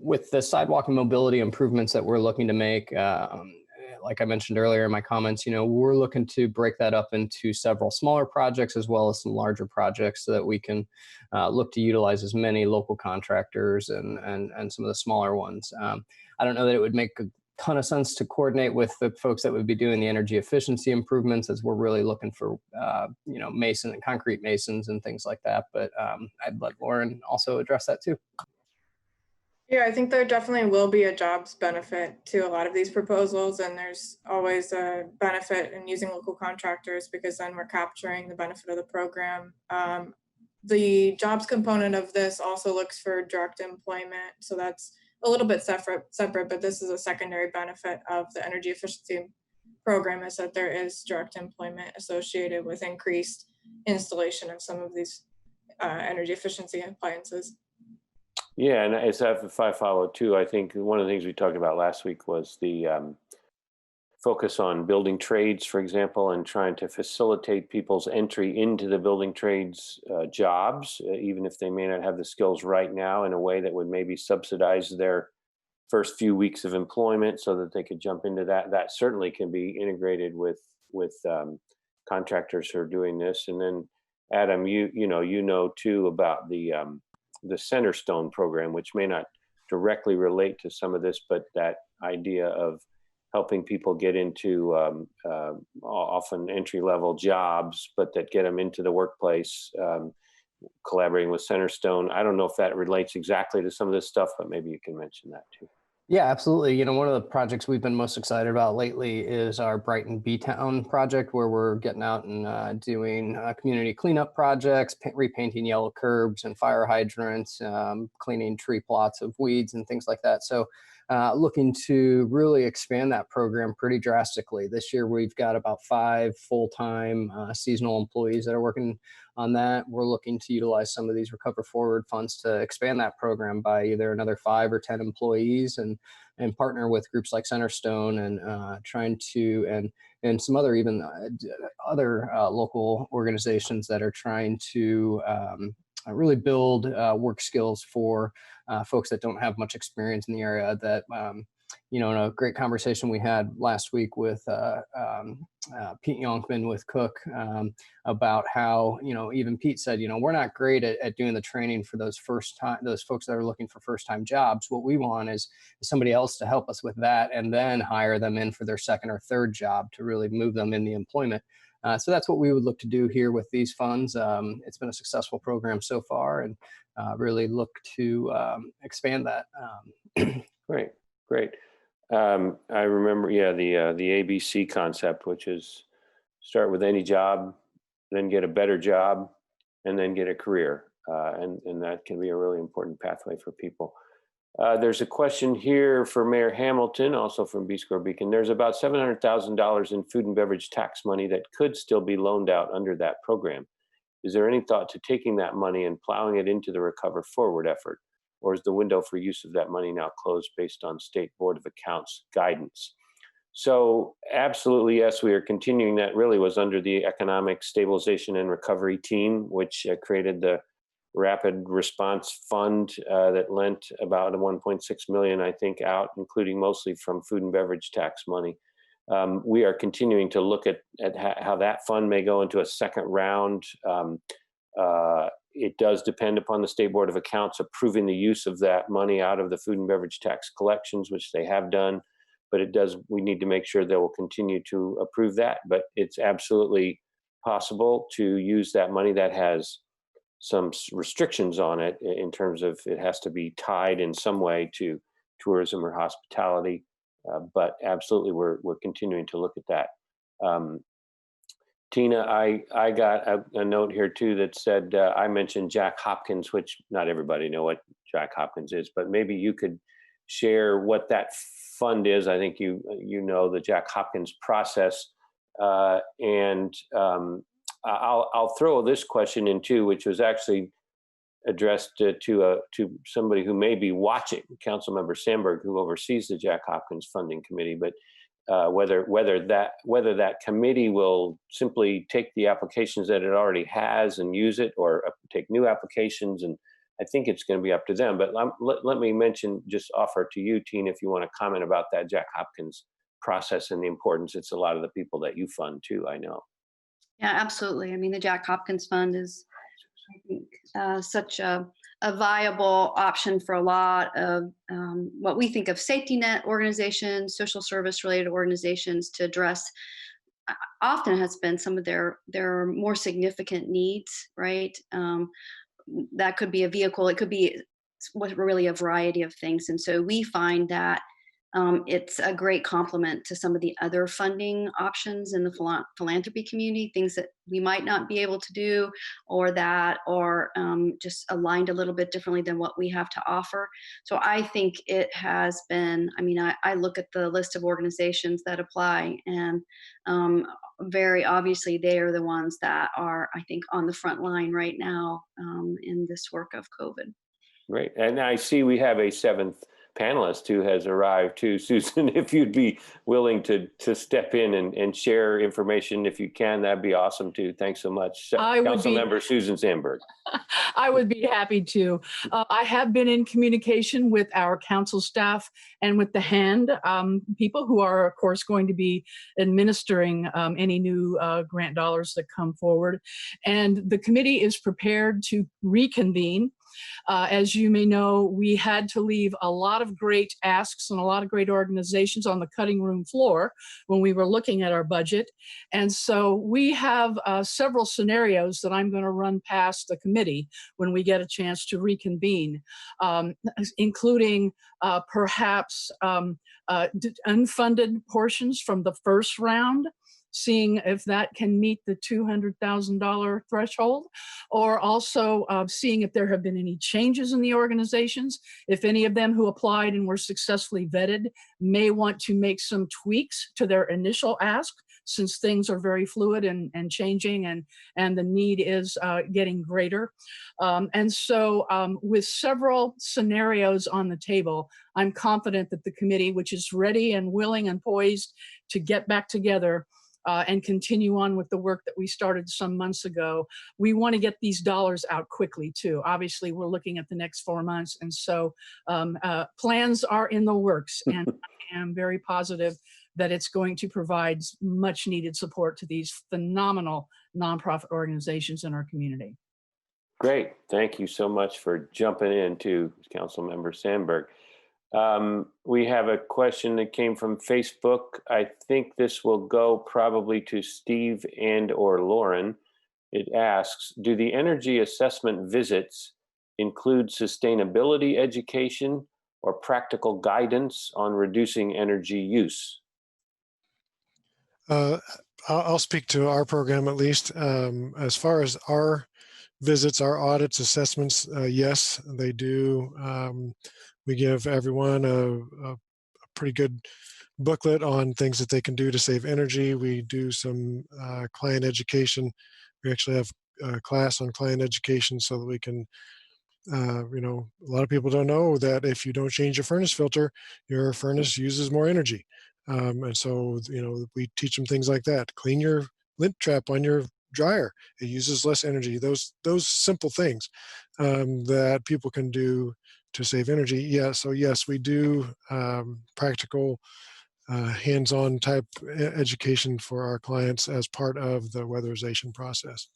With the sidewalk and mobility improvements that we're looking to make, like I mentioned earlier in my comments, we're looking to break that up into several smaller projects as well as some larger projects so that we can look to utilize as many local contractors and some of the smaller ones. I don't know that it would make a ton of sense to coordinate with the folks that would be doing the energy efficiency improvements, as we're really looking for, mason and concrete masons and things like that. But I'd let Lauren also address that too. Yeah, I think there definitely will be a jobs benefit to a lot of these proposals, and there's always a benefit in using local contractors because then we're capturing the benefit of the program. The jobs component of this also looks for direct employment, so that's a little bit separate, but this is a secondary benefit of the energy efficiency program, is that there is direct employment associated with increased installation of some of these energy efficiency appliances. Yeah, and as if I follow too, I think one of the things we talked about last week was the focus on building trades, for example, and trying to facilitate people's entry into the building trades jobs, even if they may not have the skills right now, in a way that would maybe subsidize their first few weeks of employment so that they could jump into that. That certainly can be integrated with contractors who are doing this. And then Adam, you know too about the Centerstone program, which may not directly relate to some of this, but that idea of helping people get into often entry-level jobs, but that get them into the workplace, collaborating with Centerstone. I don't know if that relates exactly to some of this stuff, but maybe you can mention that too. Yeah, absolutely. You know, one of the projects we've been most excited about lately is our Brighton B-Town project, where we're getting out and doing community cleanup projects, repainting yellow curbs and fire hydrants, cleaning tree plots of weeds and things like that. So looking to really expand that program pretty drastically. This year, we've got about 5 full-time seasonal employees that are working on that. We're looking to utilize some of these Recover Forward funds to expand that program by either another 5 or 10 employees, and partner with groups like Centerstone and trying to and some other even other local organizations that are trying to really build work skills for folks that don't have much experience in the area. That you know, in a great conversation we had last week with Pete Yonkman with Cook about how, you know, even Pete said, you know, we're not great at doing the training for those folks that are looking for first-time jobs. What we want is somebody else to help us with that, and then hire them in for their second or third job to really move them in the employment. So that's what we would look to do here with these funds. It's been a successful program so far, and really look to expand that. Great. I remember, yeah, the ABC concept, which is start with any job, then get a better job, and then get a career. And that can be a really important pathway for people. There's a question here for Mayor Hamilton, also from B Square Beacon. There's about $700,000 in food and beverage tax money that could still be loaned out under that program. Is there any thought to taking that money and plowing it into the Recover Forward effort? Or is the window for use of that money now closed based on State Board of Accounts guidance? So absolutely, yes, we are continuing. That really was under the Economic Stabilization and Recovery Team, which created the Rapid Response Fund that lent about 1.6 million, I think, out, including mostly from food and beverage tax money. We are continuing to look at how that fund may go into a second round. It does depend upon the State Board of Accounts approving the use of that money out of the food and beverage tax collections, which they have done. But we need to make sure they will continue to approve that. But it's absolutely possible to use that money. That has some restrictions on it in terms of it has to be tied in some way to tourism or hospitality. But absolutely, we're continuing to look at that. Tina, I got a note here too that said I mentioned Jack Hopkins, which not everybody know what Jack Hopkins is, but maybe you could share what that fund is. I think you know the Jack Hopkins process, and I'll throw this question in too, which was actually addressed to somebody who may be watching, Councilmember Sandberg, who oversees the Jack Hopkins Funding Committee, but whether that committee will simply take the applications that it already has and use it, or take new applications. And I think it's going to be up to them. But let me just offer to you, Tina, if you want to comment about that Jack Hopkins process and the importance. It's a lot of the people that you fund too, I know. Yeah, absolutely. I mean, the Jack Hopkins Fund is, I think, such a viable option for a lot of what we think of safety net organizations, social service related organizations, to address often has been some of their more significant needs, right? That could be a vehicle, it could be really a variety of things. And so we find that it's a great complement to some of the other funding options in the philanthropy community, things that we might not be able to do, or that are just aligned a little bit differently than what we have to offer. So I think it has been, I mean, I look at the list of organizations that apply, and very obviously they are the ones that are, I think, on the front line right now in this work of COVID. Great. And I see we have a seventh panelist who has arrived too. Susan, if you'd be willing to step in and share information, if you can, that'd be awesome too. Thanks so much. Councilmember Susan Sandberg. I would be happy to. I have been in communication with our council staff and with the HAND people who are, of course, going to be administering any new grant dollars that come forward. And the committee is prepared to reconvene. As you may know, we had to leave a lot of great asks and a lot of great organizations on the cutting room floor when we were looking at our budget. And so we have several scenarios that I'm going to run past the committee when we get a chance to reconvene, including perhaps unfunded portions from the first round, seeing if that can meet the $200,000 threshold, or also seeing if there have been any changes in the organizations, if any of them who applied and were successfully vetted may want to make some tweaks to their initial ask, since things are very fluid and changing, and the need is getting greater. And so with several scenarios on the table, I'm confident that the committee, which is ready and willing and poised to get back together and continue on with the work that we started some months ago. We want to get these dollars out quickly too. Obviously, we're looking at the next 4 months. And so plans are in the works, and I am very positive that it's going to provide much needed support to these phenomenal nonprofit organizations in our community. Great. Thank you so much for jumping in to Councilmember Sandberg. We have a question that came from Facebook. I think this will go probably to Steve and/or Lauren. It asks, do the energy assessment visits include sustainability education or practical guidance on reducing energy use? I'll speak to our program at least. As far as our visits, our audits, assessments, yes, they do. We give everyone a pretty good booklet on things that they can do to save energy. We do some client education. We actually have a class on client education so that we can, you know, a lot of people don't know that if you don't change your furnace filter, your furnace uses more energy. And so, you know, we teach them things like that. Clean your lint trap on your dryer. It uses less energy. Those simple things that people can do to save energy. Yeah, so yes, we do practical hands-on type education for our clients as part of the weatherization process.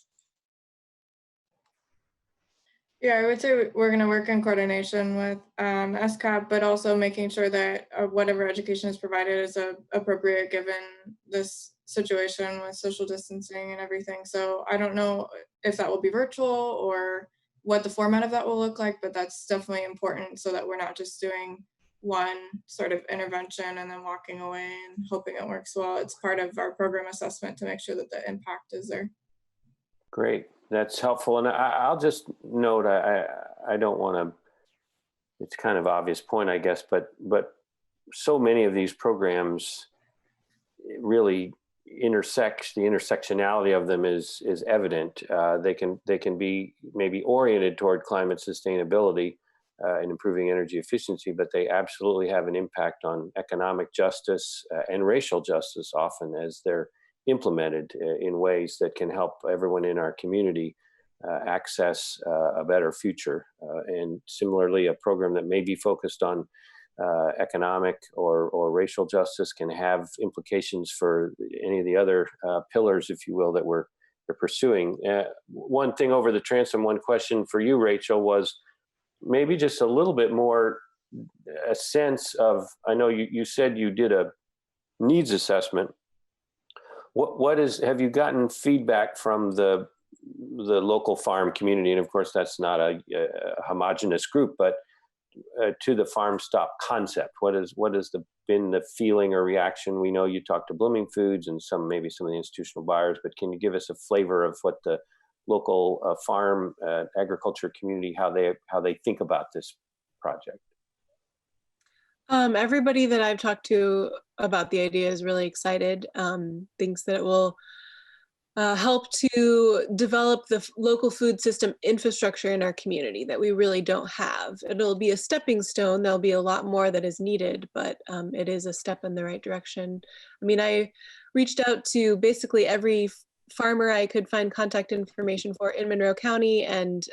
Yeah, I would say we're going to work in coordination with SCAP, but also making sure that whatever education is provided is appropriate given this situation with social distancing and everything. So I don't know if that will be virtual or what the format of that will look like, but that's definitely important so that we're not just doing one sort of intervention and then walking away and hoping it works well. It's part of our program assessment to make sure that the impact is there. Great. That's helpful. And I'll just note, I don't want to, it's kind of obvious point, I guess, but so many of these programs really intersect, the intersectionality of them is evident. They can be maybe oriented toward climate sustainability and improving energy efficiency, but they absolutely have an impact on economic justice and racial justice often as they're implemented in ways that can help everyone in our community access a better future. And similarly, a program that may be focused on economic or racial justice can have implications for any of the other pillars, if you will, that we're pursuing. One thing over the transom, one question for you, Rachel, was maybe just a little bit more a sense of, I know you said you did a needs assessment. What is, have you gotten feedback from the local farm community? And of course, that's not a homogenous group, but to the farm stop concept, what has been the feeling or reaction? We know you talked to Blooming Foods and maybe some of the institutional buyers, but can you give us a flavor of what the local farm agriculture community, how they think about this project? Everybody that I've talked to about the idea is really excited, thinks that it will help to develop the local food system infrastructure in our community that we really don't have. It'll be a stepping stone. There'll be a lot more that is needed, but it is a step in the right direction. I mean, I reached out to basically every farmer I could find contact information for in Monroe County and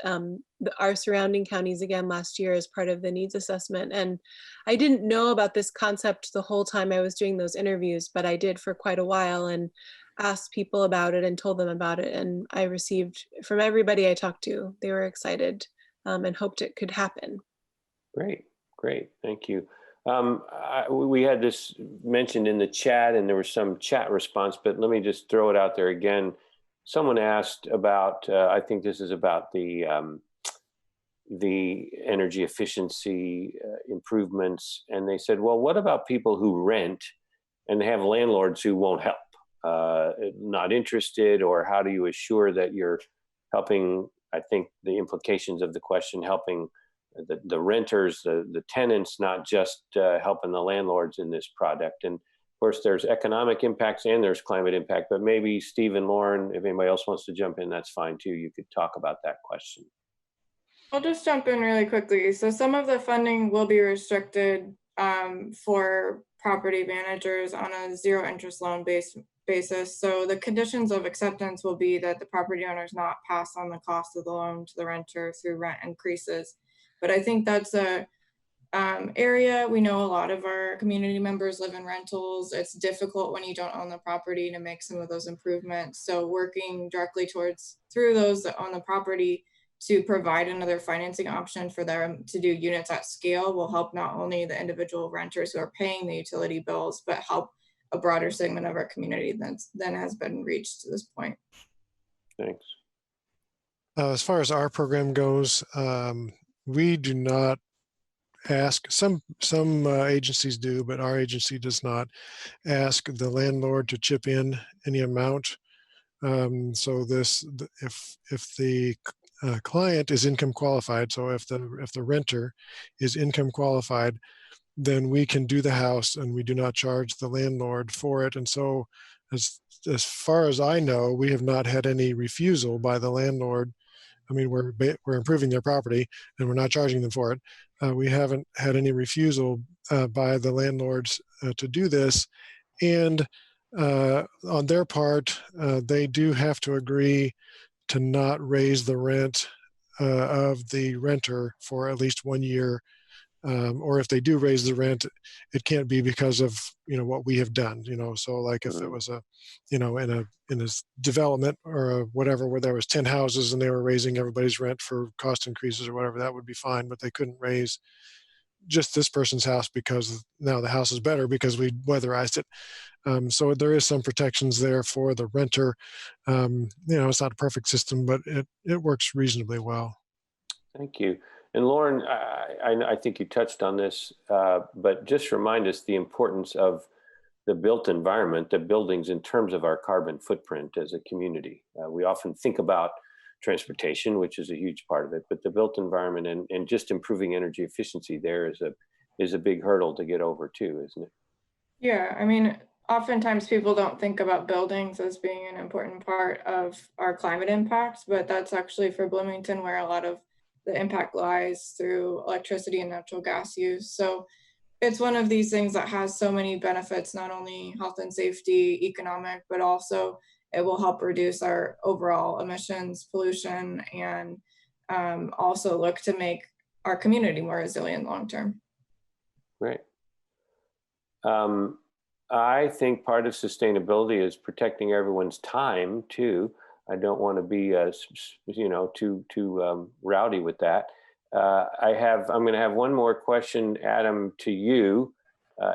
our surrounding counties again last year as part of the needs assessment. And I didn't know about this concept the whole time I was doing those interviews, but I did for quite a while and asked people about it and told them about it. And I received from everybody I talked to, they were excited and hoped it could happen. Great, great, thank you. We had this mentioned in the chat and there was some chat response, but let me just throw it out there again. Someone asked about, I think this is about the energy efficiency improvements. And they said, well, what about people who rent and they have landlords who won't help, not interested, or how do you assure that you're helping, I think the implications of the question, helping the renters, the tenants, not just helping the landlords in this project. And of course, there's economic impacts and there's climate impact, but maybe Steve and Lauren, if anybody else wants to jump in, that's fine too. You could talk about that question. I'll just jump in really quickly. So some of the funding will be restricted for property managers on a zero interest loan basis. So the conditions of acceptance will be that the property owners not pass on the cost of the loan to the renter through rent increases. But I think that's a area. We know a lot of our community members live in rentals. It's difficult when you don't own the property to make some of those improvements. So working directly through those that own the property to provide another financing option for them to do units at scale will help not only the individual renters who are paying the utility bills, but help a broader segment of our community than has been reached to this point. Thanks. As far as our program goes, we do not ask, some agencies do, but our agency does not ask the landlord to chip in any amount. So if the client is income qualified, so if the renter is income qualified, then we can do the house and we do not charge the landlord for it. And so as far as I know, we have not had any refusal by the landlord. I mean, we're improving their property and we're not charging them for it. We haven't had any refusal by the landlords to do this. And on their part, they do have to agree to not raise the rent of the renter for at least 1 year. Or if they do raise the rent, it can't be because of, what we have done, so like if it was in a development or whatever, where there was 10 houses and they were raising everybody's rent for cost increases or whatever, that would be fine, but they couldn't raise just this person's house because now the house is better because we weatherized it. So there is some protections there for the renter. It's not a perfect system, but it works reasonably well. Thank you. And Lauren, I think you touched on this, but just remind us the importance of the built environment, the buildings in terms of our carbon footprint as a community. We often think about transportation, which is a huge part of it, but the built environment and just improving energy efficiency there is a big hurdle to get over too, isn't it? Yeah, I mean, oftentimes people don't think about buildings as being an important part of our climate impacts, but that's actually for Bloomington where a lot of the impact lies through electricity and natural gas use. So it's one of these things that has so many benefits, not only health and safety, economic, but also it will help reduce our overall emissions, pollution, and also look to make our community more resilient long-term. Great. I think part of sustainability is protecting everyone's time too. I don't want to be, too rowdy with that. I'm going to have one more question, Adam, to you,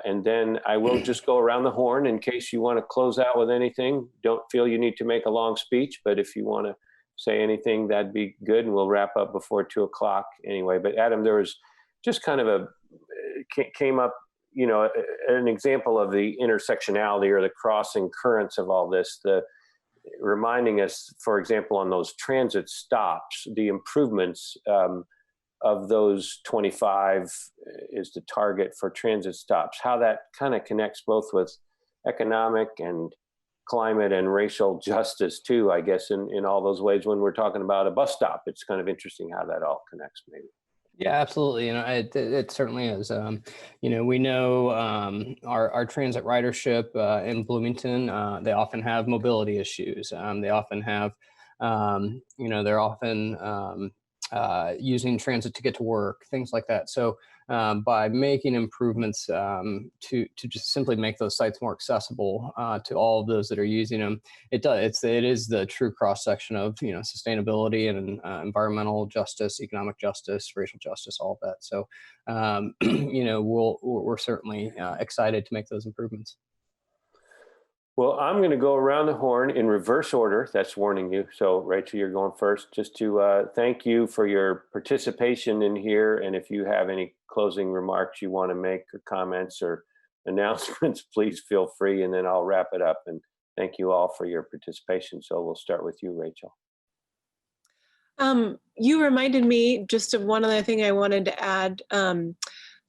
and then I will just go around the horn in case you want to close out with anything. Don't feel you need to make a long speech, but if you want to say anything, that'd be good, and we'll wrap up before 2:00 anyway. But Adam, there was just kind of came up, an example of the intersectionality or the crossing currents of all this, reminding us, for example, on those transit stops, the improvements of those 25 is the target for transit stops, how that kind of connects both with economic and climate and racial justice too, I guess, in all those ways. When we're talking about a bus stop, it's kind of interesting how that all connects, maybe. Yeah, absolutely. It certainly is. We know our transit ridership in Bloomington, they often have mobility issues. They often have, they're often using transit to get to work, things like that. So by making improvements to just simply make those sites more accessible to all of those that are using them, it is the true cross section of sustainability and environmental justice, economic justice, racial justice, all of that. So we're certainly excited to make those improvements. Well, I'm going to go around the horn in reverse order. That's warning you. So, Rachel, you're going first. Just to thank you for your participation in here. And if you have any closing remarks you want to make, or comments or announcements, please feel free. And then I'll wrap it up. And thank you all for your participation. So we'll start with you, Rachel. You reminded me just of one other thing I wanted to add.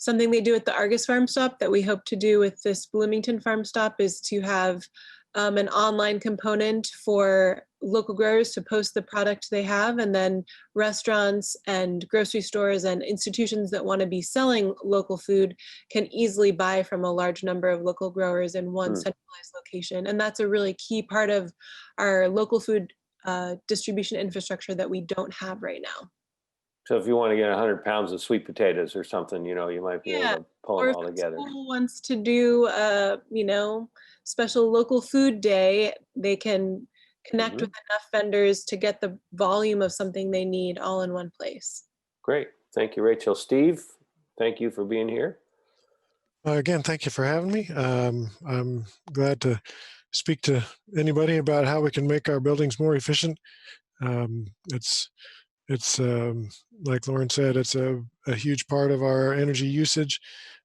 Something they do at the Argus Farm Stop that we hope to do with this Bloomington Farm Stop is to have an online component for local growers to post the product they have, and then restaurants and grocery stores and institutions that want to be selling local food can easily buy from a large number of local growers in one centralized location. And that's a really key part of our local food distribution infrastructure that we don't have right now. So if you want to get 100 pounds of sweet potatoes or something, you might be able to pull them all together. If school wants to do special local food day, they can connect with enough vendors to get the volume of something they need all in one place. Great. Thank you, Rachel. Steve, thank you for being here. Again, thank you for having me. I'm glad to speak to anybody about how we can make our buildings more efficient. It's like Lauren said, it's a huge part of our energy usage,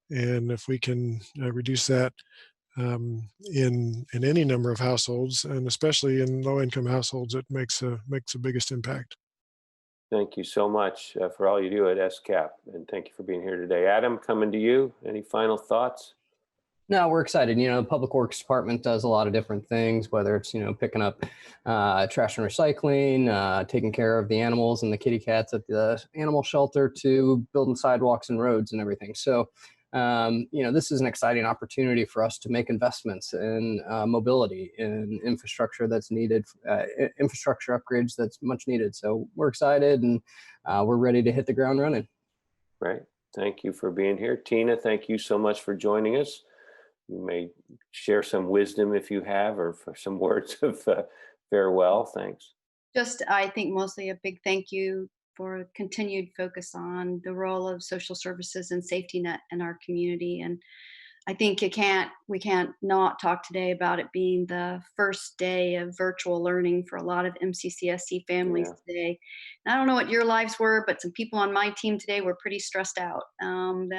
and if we can reduce that in any number of households, and especially in low-income households, it makes the biggest impact. Thank you so much for all you do at SCAP, and thank you for being here today. Adam, coming to you. Any final thoughts? No, we're excited. The Public Works Department does a lot of different things, whether it's, picking up trash and recycling, taking care of the animals and the kitty cats at the animal shelter, to building sidewalks and roads and everything. So, this is an exciting opportunity for us to make investments in mobility, in infrastructure that's needed, infrastructure upgrades that's much needed. So we're excited, and we're ready to hit the ground running. Right. Thank you for being here. Tina, thank you so much for joining us. You may share some wisdom if you have, or for some words of farewell. Thanks. Just, I think mostly a big thank you for continued focus on the role of social services and safety net in our community. And I think we can't not talk today about it being the first day of virtual learning for a lot of MCCSC families today. And I don't know what your lives were, but some people on my team today were pretty stressed out. And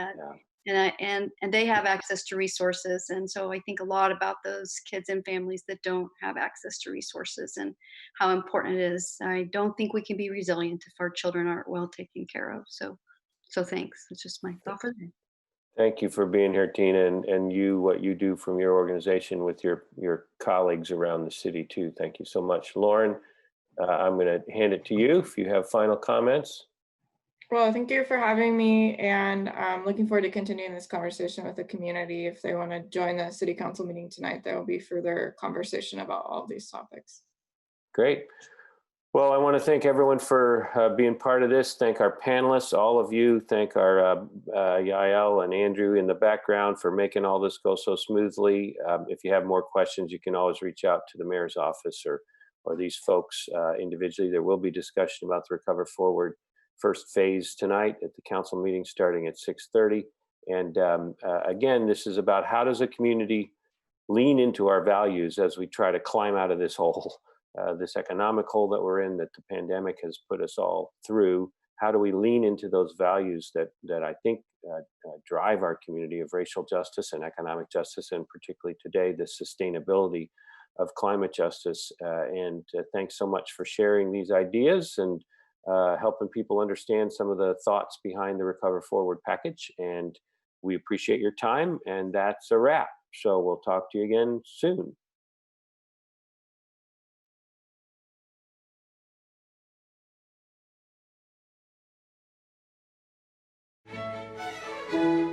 they have access to resources. And so I think a lot about those kids and families that don't have access to resources, and how important it is. I don't think we can be resilient if our children aren't well taken care of. So thanks. It's just my thought for the day. Thank you for being here, Tina, and what you do from your organization with your colleagues around the city too. Thank you so much. Lauren, I'm going to hand it to you if you have final comments. Well, thank you for having me, and I'm looking forward to continuing this conversation with the community. If they want to join the city council meeting tonight, there will be further conversation about all of these topics. Great. Well, I want to thank everyone for being part of this. Thank our panelists, all of you. Thank our Yael and Andrew in the background for making all this go so smoothly. If you have more questions, you can always reach out to the mayor's office or these folks individually. There will be discussion about the Recover Forward first phase tonight at the council meeting starting at 6:30. And again, this is about how does a community lean into our values as we try to climb out of this hole, this economic hole that we're in, that the pandemic has put us all through. How do we lean into those values that I think drive our community of racial justice and economic justice, and particularly today, the sustainability of climate justice. And thanks so much for sharing these ideas and helping people understand some of the thoughts behind the Recover Forward package. And we appreciate your time, and that's a wrap. So we'll talk to you again soon. you.